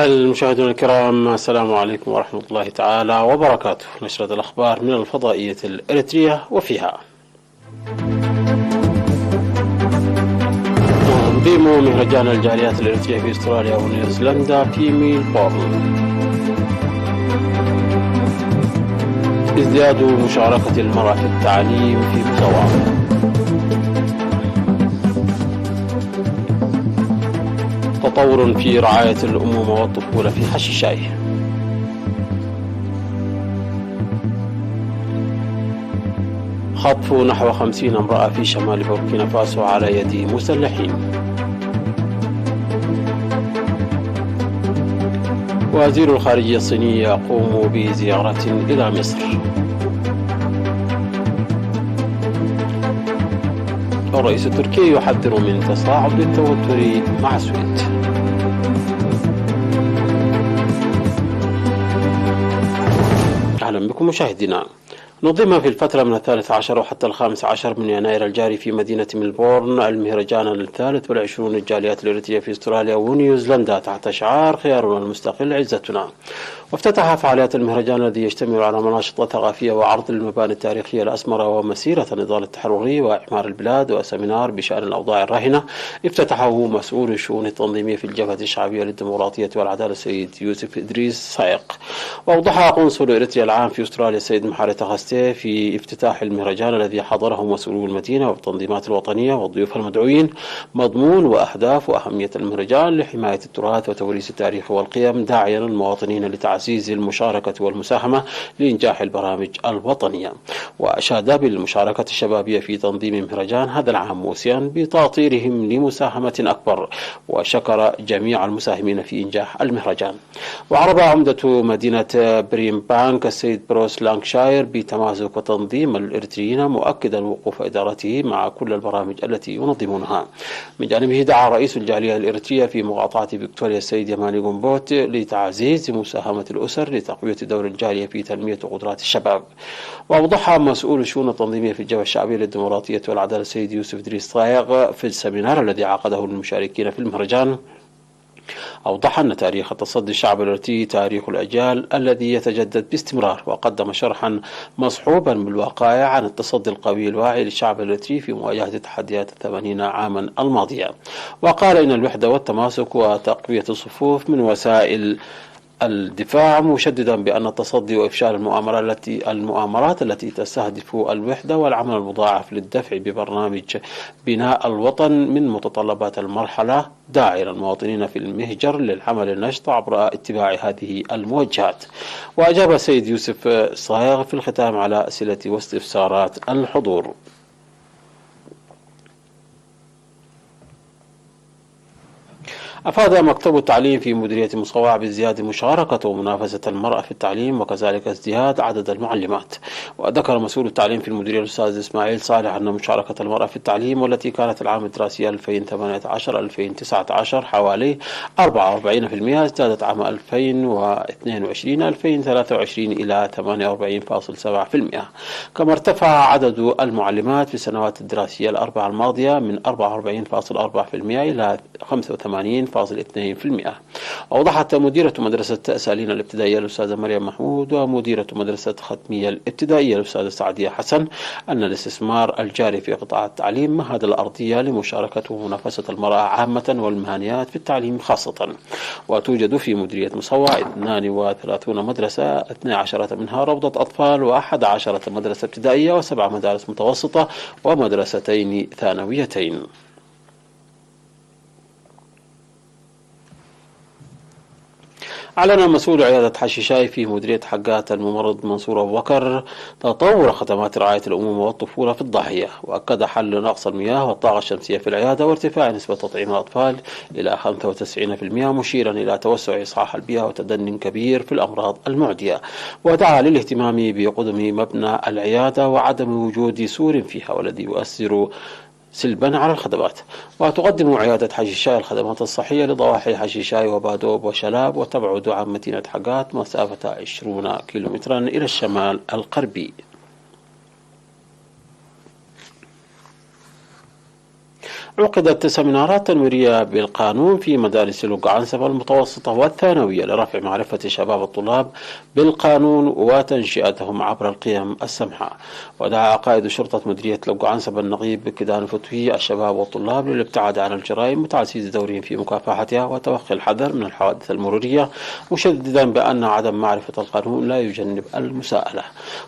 المشاهدون الكرام، السلام عليكم ورحمة الله تعالى وبركاته. نشرة الأخبار من الفضائية الإريترية وفيها تنظيم مهرجان الجاليات الإريترية في أستراليا ونيوزيلندا في ميلبورن. ازدياد مشاركة المرأة في التعليم في مساواة. تطور في رعاية الأمومة والطفولة في حشيشاي. خطف نحو 50 امرأة في شمال بوركينا فاسو على يد مسلحين. وزير الخارجية الصيني يقوم بزيارة إلى مصر. الرئيس التركي يحذر من تصاعد التوتر مع السويد. أهلا بكم مشاهدينا. نظم في الفترة من 13 وحتى 15 من يناير الجاري في مدينة ميلبورن المهرجان 23 للجاليات الإريترية في أستراليا ونيوزيلندا تحت شعار خيارنا المستقل عزتنا. وافتتح فعاليات المهرجان الذي يشتمل على مناشطة ثقافية وعرض للمباني التاريخية الأسمرة ومسيرة النضال التحرري وإعمار البلاد وسمينار بشأن الأوضاع الراهنة افتتحه مسؤول الشؤون التنظيمية في الجبهة الشعبية للديمقراطية والعدالة السيد يوسف إدريس سايق. وأوضح قنصل إريتريا العام في أستراليا السيد محاري تغستي في افتتاح المهرجان الذي حضره مسؤولو المدينة والتنظيمات الوطنية والضيوف المدعوين مضمون وأهداف وأهمية المهرجان لحماية التراث وتوريث التاريخ والقيم، داعيا المواطنين لتعزيز المشاركة والمساهمة لإنجاح البرامج الوطنية. وأشاد بالمشاركة الشبابية في تنظيم مهرجان هذا العام موسيا بتعطيرهم لمساهمة أكبر، وشكر جميع المساهمين في إنجاح المهرجان. وعرب عمدة مدينة بريم بانك السيد بروس لانكشاير بتماسك وتنظيم الإريتريين، مؤكدا وقوف إدارته مع كل البرامج التي ينظمونها. من جانبه دعا رئيس الجالية الإريترية في مقاطعة فيكتوريا السيد يماني قنبوت لتعزيز مساهمة الأسر لتقوية دور الجالية في تنمية قدرات الشباب. وأوضح مسؤول الشؤون التنظيمية في الجبهة الشعبية للديمقراطية والعدالة السيد يوسف إدريس صايغ في السمينار الذي عقده للمشاركين في المهرجان، أوضح أن تاريخ تصدي الشعب الإريتري تاريخ الأجيال الذي يتجدد باستمرار، وقدم شرحا مصحوبا بالوقائع عن التصدي القوي الواعي للشعب الإريتري في مواجهة تحديات 80 عاما الماضية. وقال إن الوحدة والتماسك وتقوية الصفوف من وسائل الدفاع، مشددا بأن التصدي وإفشال المؤامرات التي تستهدف الوحدة والعمل المضاعف للدفع ببرنامج بناء الوطن من متطلبات المرحلة، داعيا المواطنين في المهجر للعمل النشط عبر اتباع هذه الموجهات. وأجاب السيد يوسف صايغ في الختام على أسئلة واستفسارات الحضور. أفاد مكتب التعليم في مديرية مصوع بازدياد مشاركة ومنافسة المرأة في التعليم، وكذلك ازدياد عدد المعلمات. وذكر مسؤول التعليم في المديرية الأستاذ إسماعيل صالح أن مشاركة المرأة في التعليم والتي كانت العام الدراسي 2018-2019 حوالي 44%، ازدادت عام 2022-2023 إلى 48.7%. كما ارتفع عدد المعلمات في السنوات الدراسية الأربعة الماضية من 44.4% إلى 85.2%. أوضحت مديرة مدرسة سالين الابتدائية الأستاذة مريم محمود ومديرة مدرسة ختمية الابتدائية الأستاذة سعدية حسن أن الاستثمار الجاري في قطاع التعليم مهد الأرضية لمشاركة ومنافسة المرأة عامة والمهنيات في التعليم خاصة. وتوجد في مديرية مصوع 32 مدرسة، 12 منها روضة أطفال، و11 مدرسة ابتدائية، و7 مدارس متوسطة، ومدرستين ثانويتين. أعلن مسؤول عيادة حشيشاي في مديرية حقات الممرض منصور أبو بكر تطور خدمات رعاية الأمومة والطفولة في الضاحية، وأكد حل نقص المياه والطاقة الشمسية في العيادة وارتفاع نسبة تطعيم الأطفال إلى 95%، مشيرا إلى توسع إصحاح البيئة وتدن كبير في الأمراض المعدية. ودعا للاهتمام بقدم مبنى العيادة وعدم وجود سور فيها والذي يؤثر سلبا على الخدمات. وتقدم عيادة حشيشاي الخدمات الصحية لضواحي حشيشاي وبادوب وشلاب، وتبعد عن مدينة حقات مسافة 20 كيلومترا إلى الشمال الغربي. عقدت سيمينارات تنويرية بالقانون في مدارس لوقعنسبة المتوسطة والثانوية لرفع معرفة شباب الطلاب بالقانون وتنشئتهم عبر القيم السمحة. ودعا قائد شرطة مديرية لوقعنسبة النقيب كدان فتوي الشباب والطلاب للابتعاد عن الجرائم وتعزيز دورهم في مكافحتها وتوخي الحذر من الحوادث المرورية، مشددا بأن عدم معرفة القانون لا يجنب المساءلة.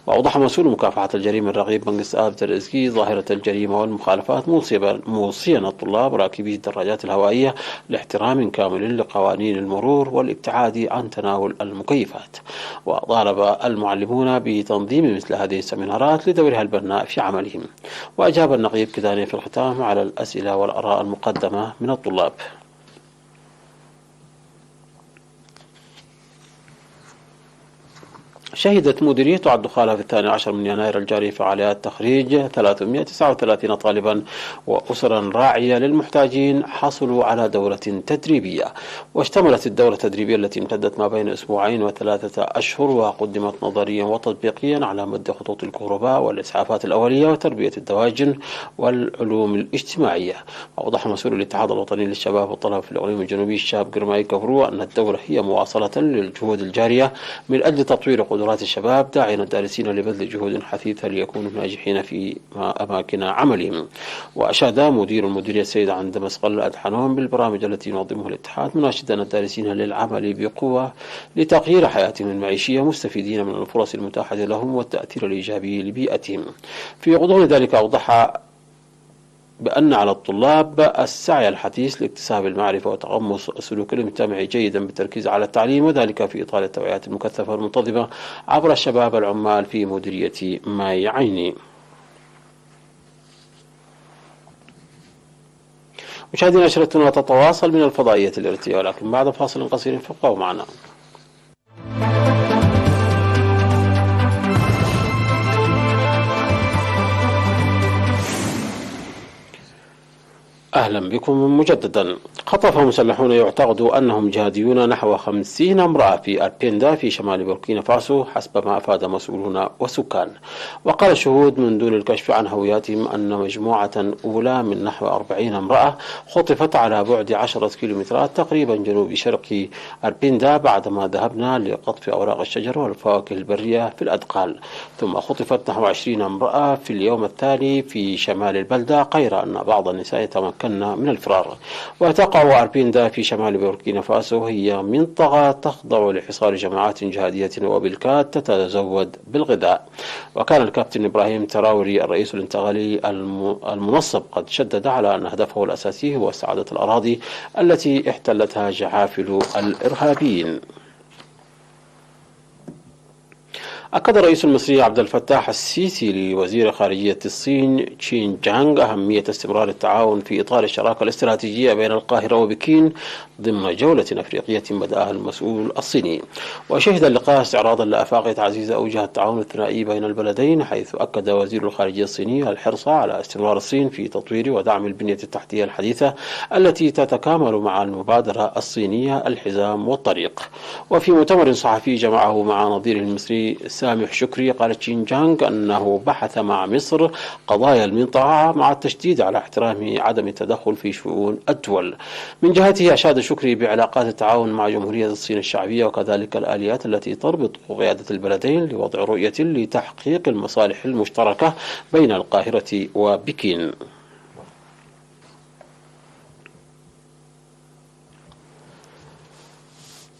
وأوضح مسؤول مكافحة الجريمة الرغيب بنقص آب الرزقي ظاهرة الجريمة والمخالفات، موصيا الطلاب راكبي الدراجات الهوائية لاحترام كامل لقوانين المرور والابتعاد عن تناول المكيفات. وطالب المعلمون بتنظيم مثل هذه السيمينارات لدورها البناء في عملهم. وأجاب النقيب كداني في الختام على الأسئلة والآراء المقدمة من الطلاب. شهدت مديرية الدخانة في 12 من يناير الجاري فعاليات تخريج 339 طالبا وأسرا راعية للمحتاجين حصلوا على دورة تدريبية. واشتملت الدورة التدريبية التي امتدت ما بين أسبوعين و3 أشهر وقدمت نظريا وتطبيقيا على مد خطوط الكهرباء والإسعافات الأولية وتربية الدواجن والعلوم الاجتماعية. وأوضح مسؤول الاتحاد الوطني للشباب والطلبة في الإقليم الجنوبي الشاب قرماي كفرو أن الدورة هي مواصلة للجهود الجارية من أجل تطوير قدرات الشباب، داعيا الدارسين لبذل جهود حثيثة ليكونوا ناجحين في أماكن عملهم. وأشاد مدير المديرية السيد عن دمسقل أدحنهم بالبرامج التي ينظمها الاتحاد، مناشدا الدارسين للعمل بقوة لتغيير حياتهم المعيشية، مستفيدين من الفرص المتاحة لهم والتأثير الإيجابي لبيئتهم. في غضون ذلك أوضح بأن على الطلاب السعي الحثيث لاكتساب المعرفة وتقمص السلوك المجتمعي جيدا بالتركيز على التعليم، وذلك في إطار التوعيات المكثفة والمنتظمة عبر الشباب العمال في مديرية ماي عيني. مشاهدينا، نشرتنا تتواصل من الفضائية الإرتياح، ولكن بعد فاصل قصير فابقوا معنا. أهلا بكم مجددا. خطف مسلحون يعتقد أنهم جهاديون نحو 50 امرأة في أربيندا في شمال بوركينا فاسو حسب ما أفاد مسؤولون وسكان. وقال الشهود من دون الكشف عن هوياتهم أن مجموعة أولى من نحو 40 امرأة خطفت على بعد 10 كيلومترات تقريبا جنوب شرق أربيندا بعدما ذهبنا لقطف أوراق الشجر والفواكه البرية في الأدقال، ثم خطفت نحو 20 امرأة في اليوم التالي في شمال البلدة، غير أن بعض النساء تمكن من الفرار. وتقع أربيندا في شمال بوركينا فاسو هي منطقة تخضع لحصار جماعات جهادية وبالكاد تتزود بالغذاء. وكان الكابتن إبراهيم تراوري الرئيس الانتقالي المنصب قد شدد على أن هدفه الأساسي هو استعادة الأراضي التي احتلتها جحافل الإرهابيين. أكد الرئيس المصري عبد الفتاح السيسي لوزير خارجية الصين تشين جانغ أهمية استمرار التعاون في إطار الشراكة الاستراتيجية بين القاهرة وبكين ضمن جولة أفريقية بدأها المسؤول الصيني. وشهد اللقاء استعراضا لآفاق تعزيز أوجه التعاون الثنائي بين البلدين، حيث أكد وزير الخارجية الصيني الحرص على استمرار الصين في تطوير ودعم البنية التحتية الحديثة التي تتكامل مع المبادرة الصينية الحزام والطريق. وفي مؤتمر صحفي جمعه مع نظيره المصري سامح شكري، قال تشين جانغ أنه بحث مع مصر قضايا المنطقة مع التشديد على احترام عدم التدخل في شؤون الدول. من جهته أشاد شكري بعلاقات التعاون مع جمهورية الصين الشعبية وكذلك الآليات التي تربط قيادة البلدين لوضع رؤية لتحقيق المصالح المشتركة بين القاهرة وبكين.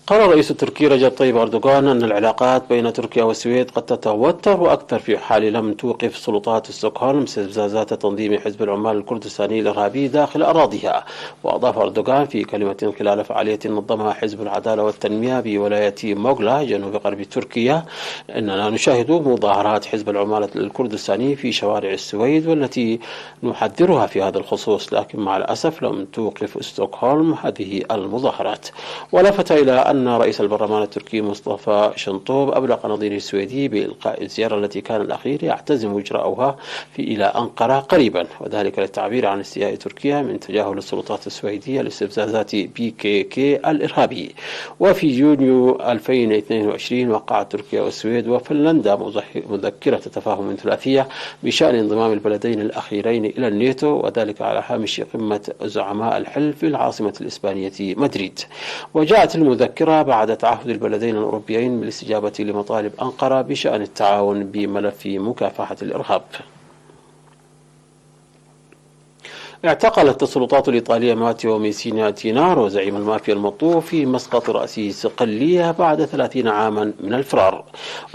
قال الرئيس التركي رجب طيب أردوغان أن العلاقات بين تركيا والسويد قد تتوتر أكثر في حال لم توقف سلطات ستوكهولم استفزازات تنظيم حزب العمال الكردستاني الإرهابي داخل أراضيها. وأضاف أردوغان في كلمة خلال فعالية نظمها حزب العدالة والتنمية بولاية موغلا جنوب غرب تركيا: إننا نشاهد مظاهرات حزب العمال الكردستاني في شوارع السويد والتي نحذرها في هذا الخصوص، لكن مع الأسف لم توقف ستوكهولم هذه المظاهرات. ولفت إلى أن أن رئيس البرلمان التركي مصطفى شنطوب أبلغ نظيره السويدي بإلقاء الزيارة التي كان الأخير يعتزم إجراؤها إلى أنقرة قريبا، وذلك للتعبير عن استياء تركيا من تجاهل السلطات السويدية لاستفزازات PKK الإرهابي. وفي يونيو 2022 وقعت تركيا والسويد وفنلندا مذكرة تفاهم ثلاثية بشأن انضمام البلدين الأخيرين إلى الناتو، وذلك على هامش قمة زعماء الحلف في العاصمة الإسبانية مدريد. وجاءت المذكرة بعد تعهد البلدين الأوروبيين بالاستجابة لمطالب أنقرة بشأن التعاون بملف مكافحة الإرهاب. اعتقلت السلطات الإيطالية ماتيو ميسينا تينارو زعيم المافيا المطلوب في مسقط رأسه صقلية بعد 30 عاما من الفرار.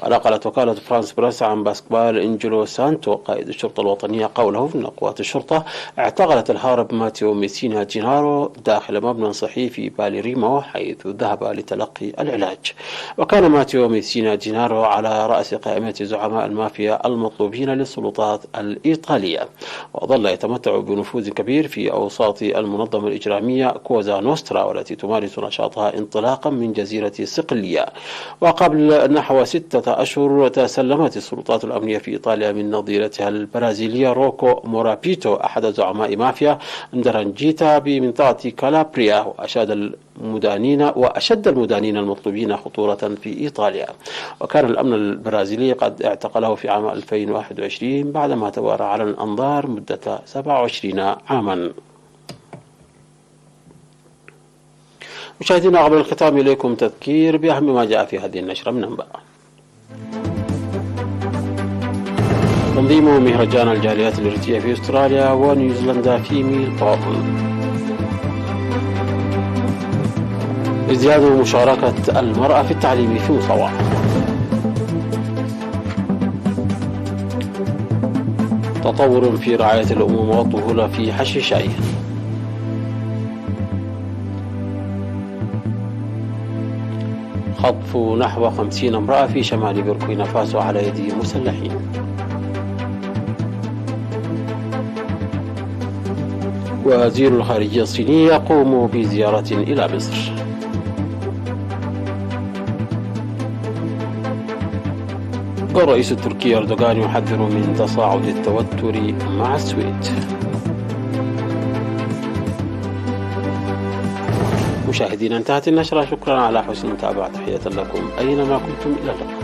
ونقلت وكالة فرانس بريس عن باسكبال إنجلو سانتو قائد الشرطة الوطنية قوله إن قوات الشرطة اعتقلت الهارب ماتيو ميسينا تينارو داخل مبنى صحي في باليريمو حيث ذهب لتلقي العلاج. وكان ماتيو ميسينا تينارو على رأس قائمة زعماء المافيا المطلوبين للسلطات الإيطالية، وظل يتمتع بنفوذ كبير في أوساط المنظمة الإجرامية كوزا نوسترا، والتي تمارس نشاطها انطلاقا من جزيرة صقلية. وقبل نحو 6 أشهر تسلمت السلطات الأمنية في إيطاليا من نظيرتها البرازيلية روكو مورابيتو أحد زعماء مافيا اندرانجيتا بمنطقة كالابريا، وأشد المدانين المطلوبين خطورة في إيطاليا. وكان الأمن البرازيلي قد اعتقله في عام 2021 بعدما توارى على الأنظار مدة 27 عاما. مشاهدينا، قبل الختام إليكم تذكير بأهم ما جاء في هذه النشرة من أنباء. تنظيم مهرجان الجاليات الإيرترية في أستراليا ونيوزيلندا في ميلبورن. ازدياد مشاركة المرأة في التعليم في مصوى. تطور في رعاية الأمومة والطفولة في حشيشاي. خطف نحو 50 امرأة في شمال بوركينا فاسو على يد مسلحين. وزير الخارجية الصيني يقوم بزيارة إلى مصر. والرئيس التركي أردوغان يحذر من تصاعد التوتر مع السويد. مشاهدينا، انتهت النشرة. شكرا على حسن المتابعة. تحية لكم أينما كنتم. إلى اللقاء.